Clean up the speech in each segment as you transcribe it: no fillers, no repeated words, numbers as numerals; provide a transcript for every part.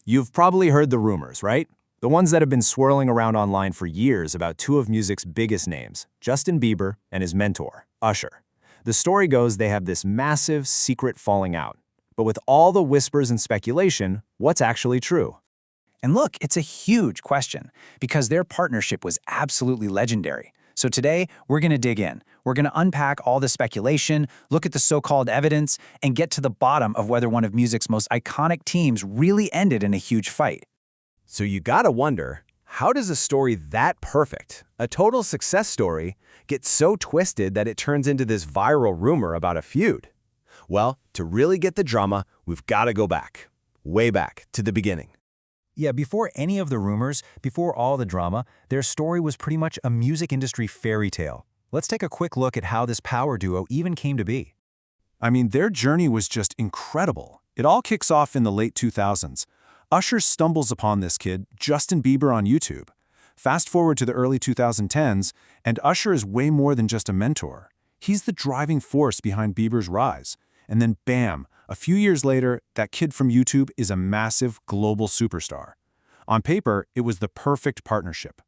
You've probably heard the rumors, right? The ones that have been swirling around online for years about two of music's biggest names, Justin Bieber and his mentor, Usher. The story goes they have this massive, secret falling out. But with all the whispers and speculation, what's actually true? And look, it's a huge question because their partnership was absolutely legendary. So today, we're going to dig in. We're going to unpack all the speculation, look at the so-called evidence, and get to the bottom of whether one of music's most iconic teams really ended in a huge fight. So you gotta wonder, how does a story that perfect, a total success story, get so twisted that it turns into this viral rumor about a feud? Well, to really get the drama, we've gotta go back, way back, to the beginning. Yeah, before any of the rumors, before all the drama, their story was pretty much a music industry fairy tale. Let's take a quick look at how this power duo even came to be. I mean, their journey was just incredible. It all kicks off in the late 2000s. Usher stumbles upon this kid, Justin Bieber, on YouTube. Fast forward to the early 2010s, and Usher is way more than just a mentor. He's the driving force behind Bieber's rise. And then bam, a few years later, that kid from YouTube is a massive global superstar. On paper, it was the perfect partnership.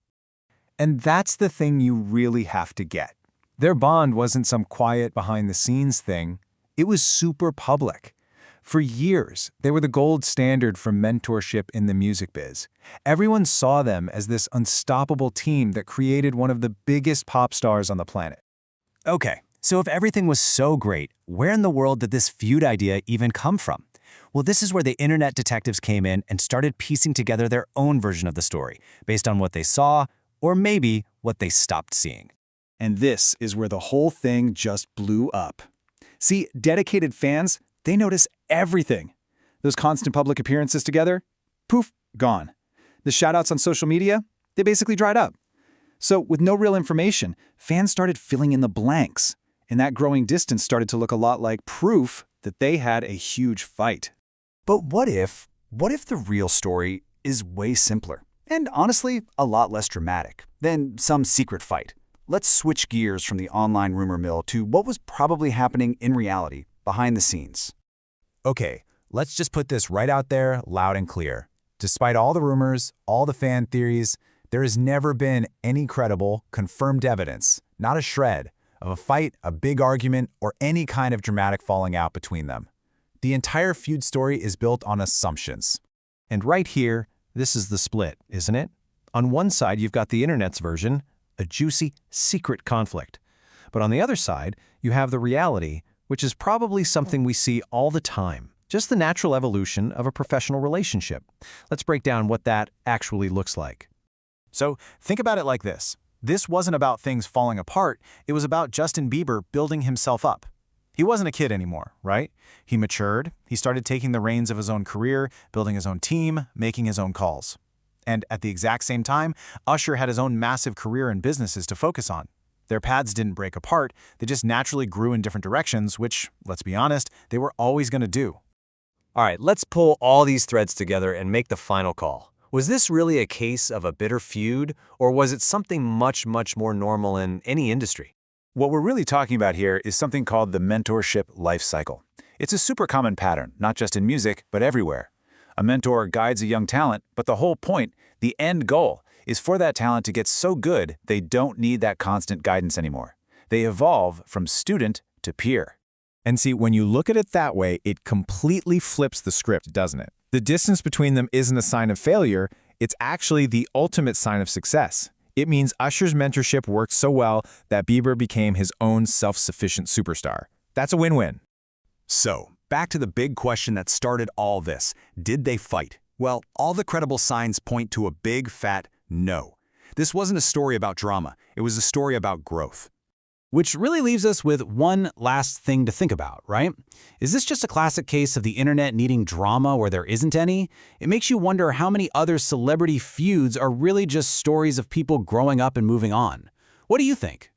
And that's the thing you really have to get. Their bond wasn't some quiet behind-the-scenes thing. It was super public. For years, they were the gold standard for mentorship in the music biz. Everyone saw them as this unstoppable team that created one of the biggest pop stars on the planet. Okay, so if everything was so great, where in the world did this feud idea even come from? Well, this is where the internet detectives came in and started piecing together their own version of the story, based on what they saw, or maybe what they stopped seeing. And this is where the whole thing just blew up. See, dedicated fans, they notice everything. Those constant public appearances together, poof, gone. The shoutouts on social media, they basically dried up. So with no real information, fans started filling in the blanks. And that growing distance started to look a lot like proof that they had a huge fight. But what if the real story is way simpler? And honestly, a lot less dramatic than some secret fight. Let's switch gears from the online rumor mill to what was probably happening in reality, behind the scenes. Okay, let's just put this right out there, loud and clear. Despite all the rumors, all the fan theories, there has never been any credible, confirmed evidence, not a shred, of a fight, a big argument, or any kind of dramatic falling out between them. The entire feud story is built on assumptions. And right here, this is the split, isn't it? On one side, you've got the internet's version, a juicy, secret conflict. But on the other side, you have the reality, which is probably something we see all the time, just the natural evolution of a professional relationship. Let's break down what that actually looks like. So think about it like this. This wasn't about things falling apart, it was about Justin Bieber building himself up. He wasn't a kid anymore, right? He matured, he started taking the reins of his own career, building his own team, making his own calls. And at the exact same time, Usher had his own massive career and businesses to focus on. Their paths didn't break apart, they just naturally grew in different directions, which, let's be honest, they were always going to do. All right, let's pull all these threads together and make the final call. Was this really a case of a bitter feud, or was it something much, much more normal in any industry? What we're really talking about here is something called the mentorship life cycle. It's a super common pattern, not just in music, but everywhere. A mentor guides a young talent, but the whole point, the end goal, is for that talent to get so good they don't need that constant guidance anymore. They evolve from student to peer. And see, when you look at it that way, it completely flips the script, doesn't it? The distance between them isn't a sign of failure, it's actually the ultimate sign of success. It means Usher's mentorship worked so well that Bieber became his own self-sufficient superstar. That's a win-win. So, back to the big question that started all this. Did they fight? Well, all the credible signs point to a big, fat no. This wasn't a story about drama. It was a story about growth. Which really leaves us with one last thing to think about, right? Is this just a classic case of the internet needing drama where there isn't any? It makes you wonder how many other celebrity feuds are really just stories of people growing up and moving on. What do you think?